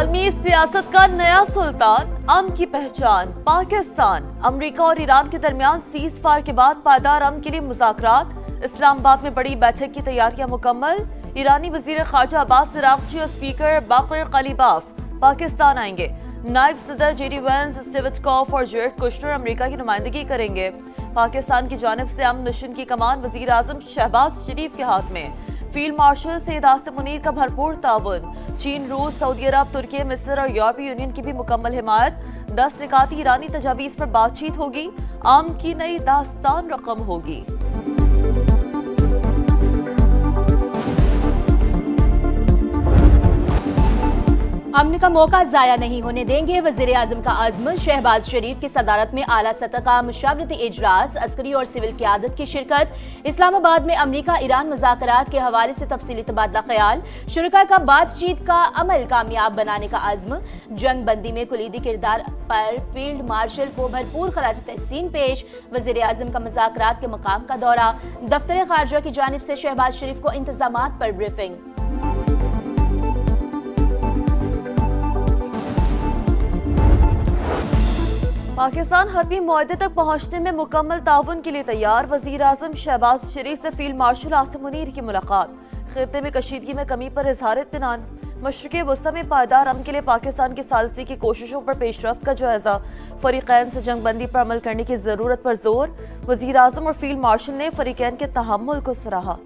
عالمی سیاست کا نیا سلطان، امن کی پہچان پاکستان۔ امریکہ اور ایران کے درمیان سیز فائر کے بعد پائیدار امن کے لیے مذاکرات۔ اسلام آباد میں بڑی بیٹھک کی تیاریاں مکمل۔ ایرانی وزیر خارجہ عباس عراقچی اور اسپیکر باقر قلیباف پاکستان آئیں گے۔ نائب صدر J D Vance, Steve Witkoff اور جیرڈ کشنر امریکہ کی نمائندگی کریں گے۔ پاکستان کی جانب سے امن مشن کی کمان وزیر اعظم شہباز شریف کے ہاتھ میں۔ فیلڈ مارشل سید عاصم منیر کا بھرپور تعاون۔ چین، روس، سعودی عرب، ترکی، مصر اور یورپی یونین کی بھی مکمل حمایت۔ 10 نکاتی ایرانی تجاویز پر بات چیت ہوگی۔ امن کی نئی داستان رقم ہوگی۔ امن کا موقع ضائع نہیں ہونے دیں گے، وزیر اعظم کا عزم۔ شہباز شریف کی صدارت میں اعلیٰ سطح کا مشاورتی اجلاس، عسکری اور سول قیادت کی شرکت۔ اسلام آباد میں امریکہ ایران مذاکرات کے حوالے سے تفصیلی تبادلہ خیال۔ شرکاء کا بات چیت کا عمل کامیاب بنانے کا عزم۔ جنگ بندی میں کلیدی کردار پر فیلڈ مارشل کو بھرپور خراج تحسین پیش۔ وزیر اعظم کا مذاکرات کے مقام کا دورہ۔ دفتر خارجہ کی جانب سے شہباز شریف کو انتظامات پر بریفنگ۔ پاکستان حتمی معاہدے تک پہنچنے میں مکمل تعاون کے لیے تیار۔ وزیر اعظم شہباز شریف سے فیلڈ مارشل عاصم منیر کی ملاقات۔ خطے میں کشیدگی میں کمی پر اظہار اطمینان۔ مشرقی وسطی میں پائیدار امن کے لیے پاکستان کی ثالثی کی کوششوں پر پیش رفت کا جائزہ۔ فریقین سے جنگ بندی پر عمل کرنے کی ضرورت پر زور۔ وزیر اعظم اور فیلڈ مارشل نے فریقین کے تحمل کو سراہا۔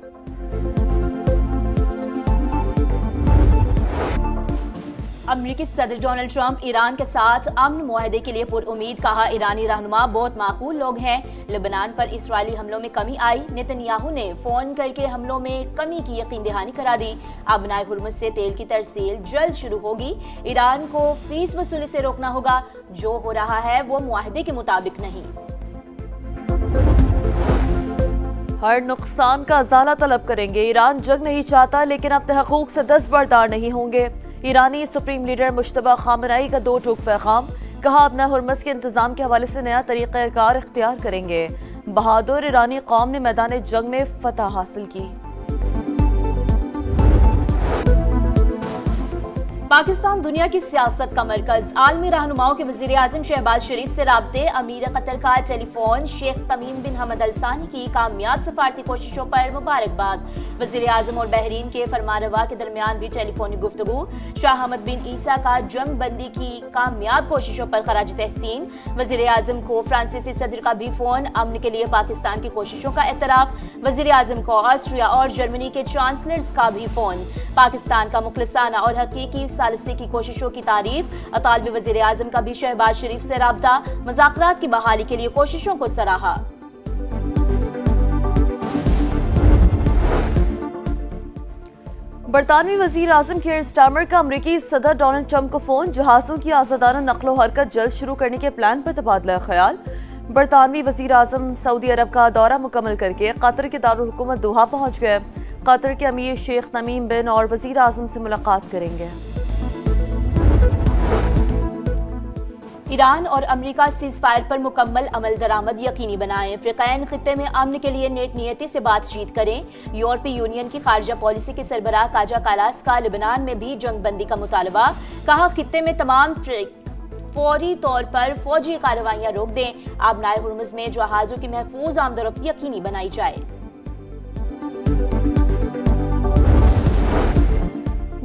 امریکی صدر ڈونلڈ ٹرمپ ایران کے ساتھ امن معاہدے کے لیے پر امید، کہا ایرانی رہنما بہت معقول لوگ ہیں۔ لبنان پر اسرائیلی حملوں میں کمی آئی، نتنیاہو نے فون کر کے حملوں میں کمی کی یقین دہانی کرا دی۔ آبنائے ہرمز سے تیل کی ترسیل جلد شروع ہوگی۔ ایران کو فیس وصولی سے روکنا ہوگا، جو ہو رہا ہے وہ معاہدے کے مطابق نہیں۔ ہر نقصان کا ازالہ طلب کریں گے۔ ایران جنگ نہیں چاہتا لیکن اپنے حقوق سے دستبردار نہیں ہوں گے۔ ایرانی سپریم لیڈر مجتبیٰ خامنئی کا دو ٹوک پیغام، کہا اپنا ہرمز کے انتظام کے حوالے سے نیا طریقہ کار اختیار کریں گے۔ بہادر ایرانی قوم نے میدان جنگ میں فتح حاصل کی۔ پاکستان دنیا کی سیاست کا مرکز، عالمی رہنماؤں کے وزیر اعظم شہباز شریف سے رابطے۔ امیر قطر کا ٹیلی فون، شیخ تمیم بن حمد الثانی کی کامیاب سفارتی کوششوں پر مبارکباد۔ وزیر اعظم اور بحرین کے فرمانروا کے درمیان بھی ٹیلی فونی گفتگو۔ شاہ حمد بن عیسیٰ کا جنگ بندی کی کامیاب کوششوں پر خراج تحسین۔ وزیر اعظم کو فرانسیسی صدر کا بھی فون، امن کے لیے پاکستان کی کوششوں کا اعتراف۔ وزیر اعظم کو آسٹریا اور جرمنی کے چانسلرز کا بھی فون، پاکستان کا مخلصانہ اور حقیقی ثالثی کی کوششوں کی تعریف۔ اطالوی وزیر اعظم کا بھی شہباز شریف سے رابطہ، مذاکرات کی بحالی کے لیے کوششوں کو سراہا۔ برطانوی وزیر اعظم کیئر سٹارمر کا امریکی صدر ڈونلڈ ٹرمپ کو فون، جہازوں کی آزادانہ نقل و حرکت جلد شروع کرنے کے پلان پر تبادلہ خیال۔ برطانوی وزیر اعظم سعودی عرب کا دورہ مکمل کر کے قطر کے دارالحکومت دوحہ پہنچ گئے۔ قطر کے امیر شیخ تمیم بن اور وزیر اعظم سے ملاقات کریں گے۔ ایران اور امریکہ سیز فائر پر مکمل عمل درآمد یقینی بنائیں۔ فریقین خطے میں امن کے لیے نیک نیتی سے بات چیت کریں۔ یورپی یونین کی خارجہ پالیسی کے سربراہ کاجا کالاس کا لبنان میں بھی جنگ بندی کا مطالبہ، کہا خطے میں تمام فوری طور پر فوجی کارروائیاں روک دیں۔ آبنائے ہرمز میں جہازوں کی محفوظ آمد و رفت یقینی بنائی جائے۔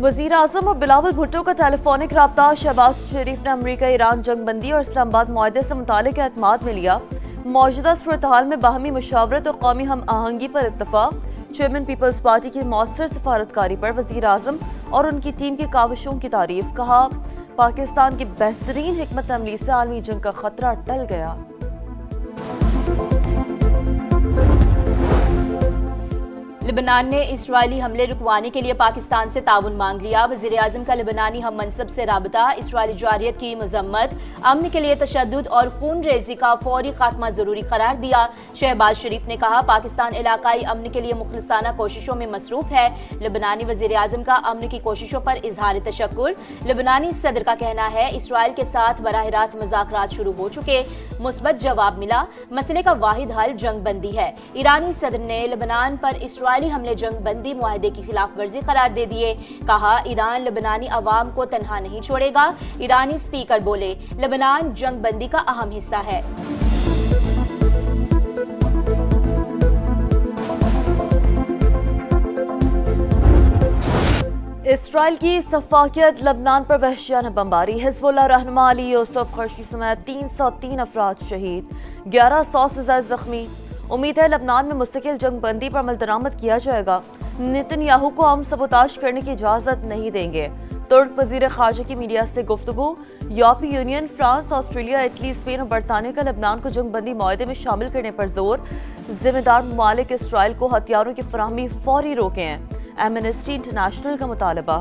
وزیر اعظم اور بلاول بھٹو کا ٹیلی فونک رابطہ۔ شہباز شریف نے امریکہ ایران جنگ بندی اور اسلام آباد معاہدے سے متعلق اعتماد میں لیا۔ موجودہ صورتحال میں باہمی مشاورت اور قومی ہم آہنگی پر اتفاق۔ چیئرمین پیپلز پارٹی کی مؤثر سفارتکاری پر وزیر اعظم اور ان کی ٹیم کی کاوشوں کی تعریف، کہا پاکستان کی بہترین حکمت عملی سے عالمی جنگ کا خطرہ ٹل گیا۔ لبنان نے اسرائیلی حملے رکوانے کے لیے پاکستان سے تعاون مانگ لیا۔ وزیر اعظم کا لبنانی ہم منصب سے رابطہ، اسرائیلی جارحیت کی مذمت، امن کے لیے تشدد اور خون ریزی کا فوری خاتمہ ضروری قرار دیا۔ شہباز شریف نے کہا پاکستان علاقائی امن کے لیے مخلصانہ کوششوں میں مصروف ہے۔ لبنانی وزیر اعظم کا امن کی کوششوں پر اظہار تشکر۔ لبنانی صدر کا کہنا ہے اسرائیل کے ساتھ براہ راست مذاکرات شروع ہو چکے، مثبت جواب ملا، مسئلے کا واحد حل جنگ بندی ہے۔ ایرانی صدر نے لبنان پر اسرائیلی इसराइली हमले जंग बंदी मुआहदे की खिलाफ वर्जी करार दे दिए। कहा ईरान लेबनानी अवाम को तन्हा नहीं छोड़ेगा। ईरानी स्पीकर बोले लेबनान जंग बंदी का अहम हिस्सा है। इसराइल की सफाकियत लबनान पर वहशियाना बमबारी। हिजबुल्लाह रहनुमा अली यूसुफ खर्शी समेत 303 अफराद शहीद, 1100 से ज्यादा जख्मी। उम्मीद है लबनान में मुस्तकिल जंग बंदी पर अमल दरामद किया जाएगा। नेतन्याहू को हम सबोताश करने की इजाजत नहीं देंगे। तुर्क वजीर खारजा की मीडिया से गुफ्तगू। यूरोपीय union, France, Australia, Italy, Spain और बरतानिया का लबनान को जंग बंदी मुआहदे में शामिल करने पर जोर। जिम्मेदार ममालिक इसराइल को हथियारों की फराहमी फौरी रोकें। एमनेस्टी इंटरनेशनल का मुतालबा।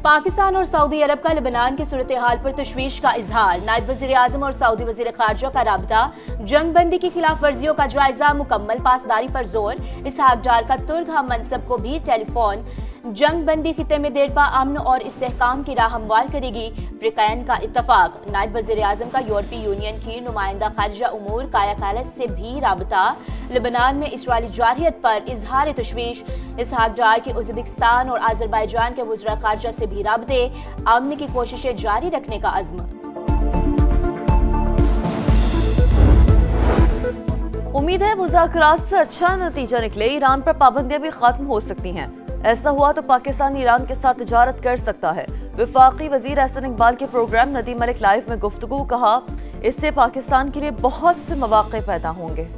पाकिस्तान और सऊदी अरब का लेबनान की सूरत हाल पर तशवीश का इजहार। नायब वज़ीर आज़म और सऊदी वज़ीर खारजा का राबता। जंग बंदी की खिलाफ वर्जियों का जायजा, मुकम्मल पासदारी पर जोर। इसहाक डार का तुर्क हम मनसब को भी टेलीफोन। जंग बंदी खिते में देरपा अमन और इस्तेहकाम की राह हमवार करेगी। फ्रिकैन का इत्तफाक। नायब वज़ीर आज़म का यूरोपीय यूनियन की नुमाइंदा खारजा उमूर काया कालस से भी राबता। लेबनान में इसराइली जारहियत पर इजहार तशवीश। इसहाक डार के उज़्बेकिस्तान और आज़रबाईजान के वज़ीर खारजा से भी राबते। अमन की कोशिशें जारी रखने का अज़्म। उम्मीद है मुज़ाकरात से अच्छा नतीजा निकले। ईरान पर पाबंदियां भी खत्म हो सकती हैं। ऐसा हुआ तो पाकिस्तान ईरान के साथ तिजारत कर सकता है। वफाकी वजीर एहसन इकबाल के प्रोग्राम नदीम मलिक लाइव में गुफ्तगू। कहा इससे पाकिस्तान के लिए बहुत से मौके पैदा होंगे।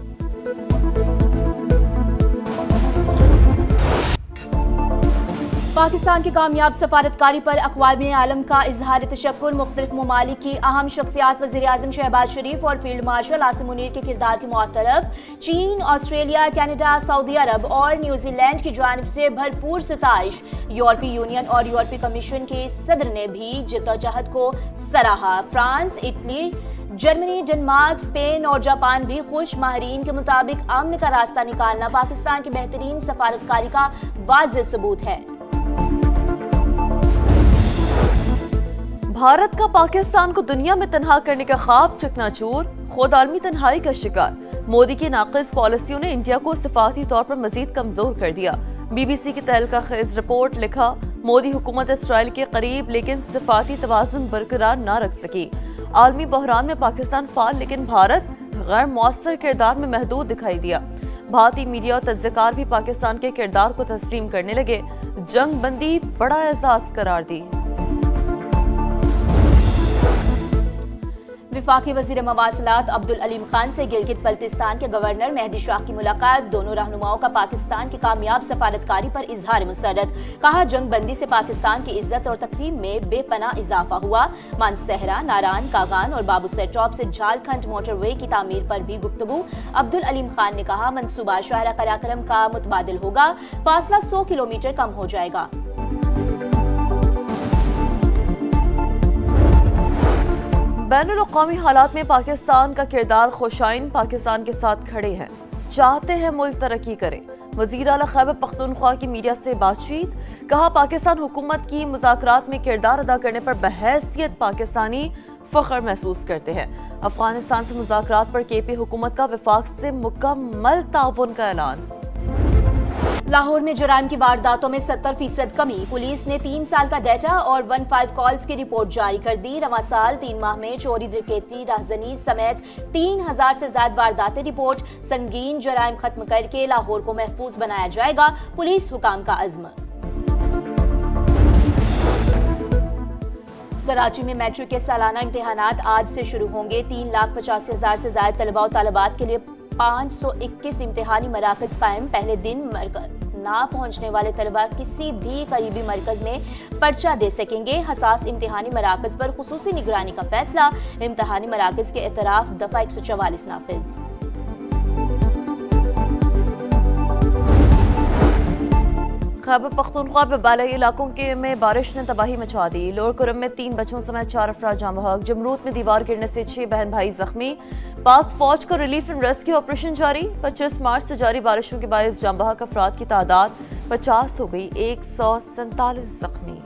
पाकिस्तान की कामयाब सफारतकारी पर अक़वाम आलम का इजहार तशक्कुर। मुख्तलिफ ममालिक की अहम शख्सियात वज़ीर आज़म शहबाज शरीफ और फील्ड मार्शल आसिम मुनीर के किरदार की मुआतरफ। चीन, ऑस्ट्रेलिया, कनाडा, सऊदी अरब और न्यूजीलैंड की जानिब से भरपूर सिताइश। यूरोपीय यूनियन और यूरोपीय कमीशन के सदर ने भी जिद्दोजहद को सराहा। France, Italy, Germany, Denmark, Spain और जापान भी खुश। माहरीन के मुताबिक अमन का रास्ता निकालना पाकिस्तान की बेहतरीन सफारतकारी का वाज़ेह सबूत है। भारत का पाकिस्तान को दुनिया में तन्हा करने का ख्वाब चकनाचूर, खुद आलमी तन्हाई का शिकार। मोदी की नाक़िस पॉलिसियों ने इंडिया को सिफाती तौर पर मजीद कमजोर कर दिया। BBC की तहलका खेज रिपोर्ट। लिखा मोदी हुकूमत इसराइल के करीब लेकिन सिफाती तवाज़ुन बरकरार न रख सकी। आलमी बहरान में पाकिस्तान फाल लेकिन भारत गैर मौसर किरदार में महदूद दिखाई दिया। भारतीय मीडिया और तज्ज़ियेकार भी पाकिस्तान के किरदार को तस्लीम करने लगे। जंग बंदी बड़ा एजाज करार दी। वफाकी वज़ीर मवासिलात अब्दुल अलीम खान से गिलगित बल्तिस्तान के गवर्नर मेहदी शाह की मुलाकात। दोनों रहनुमाओं का पाकिस्तान की कामयाब सफारतकारी पर इजहार मुसरत। कहा जंग बंदी से पाकिस्तान की इज्जत और तकरीम में बेपनाह इजाफा हुआ। मानसहरा, नारान, कागान और बाबूसर टॉप से झारखंड मोटरवे की तामीर पर भी गुफ्तगू। अब्दुल अलीम खान ने कहा मनसूबा शाहरा कराक्रम का मुतबादिल होगा। फासला 100 किलोमीटर कम हो जाएगा। बैनुल-अक़वामी हालात में पाकिस्तान का किरदार खुशाइन पाकिस्तान के साथ खड़े हैं, चाहते हैं मुल्क तरक्की करे। वज़ीर आला खैबर पख्तूनख्वा की मीडिया से बातचीत। कहा पाकिस्तान हुकूमत की मुज़ाकरात में किरदार अदा करने पर बहैसियत पाकिस्तानी फ़ख्र महसूस करते हैं। अफगानिस्तान से मुज़ाकरात पर KP हुकूमत का वफाक से मुकम्मल ताउन का ऐलान। लाहौर में जराइम की वारदातों में 70% कमी। पुलिस ने 3 साल का डेटा और 15 कॉल्स की रिपोर्ट जारी कर दी। रवां साल 3 माह में चोरी, डकैती, राहज़नी समेत 3000 से ज्यादा वारदातें रिपोर्ट। संगीन जराइम खत्म करके लाहौर को महफूज बनाया जाएगा, पुलिस हुकाम का अज़्म। कराची में मैट्रिक के सालाना इम्तिहानात आज से शुरू होंगे। 3,85,000 से ज्यादा तलबा और तालिबात के लिए 521 इम्तिहानी मराकज कायम। पहले दिन मरकज ना पहुंचने वाले तलबा किसी भी करीबी मरकज में पर्चा दे सकेंगे। हसास इम्तिहानी मराकज पर खुसूसी निगरानी का फैसला। इम्तिहानी मराकज के एतराफ दफा 144 नाफिज। खैबर पख्तूनख्वा में बालाई इलाकों में बारिश ने तबाही मचा दी। लोअर कुरम में 3 बच्चों समेत 4 अफराद जाँ बहक। जमरूत में दीवार गिरने से 6 बहन भाई जख्मी। पाक फौज का रिलीफ एंड रेस्क्यू ऑपरेशन जारी। 25 मार्च से जारी बारिशों के बायस जाँ बहक अफराद की तादाद 50 हो गई, 147 जख्मी।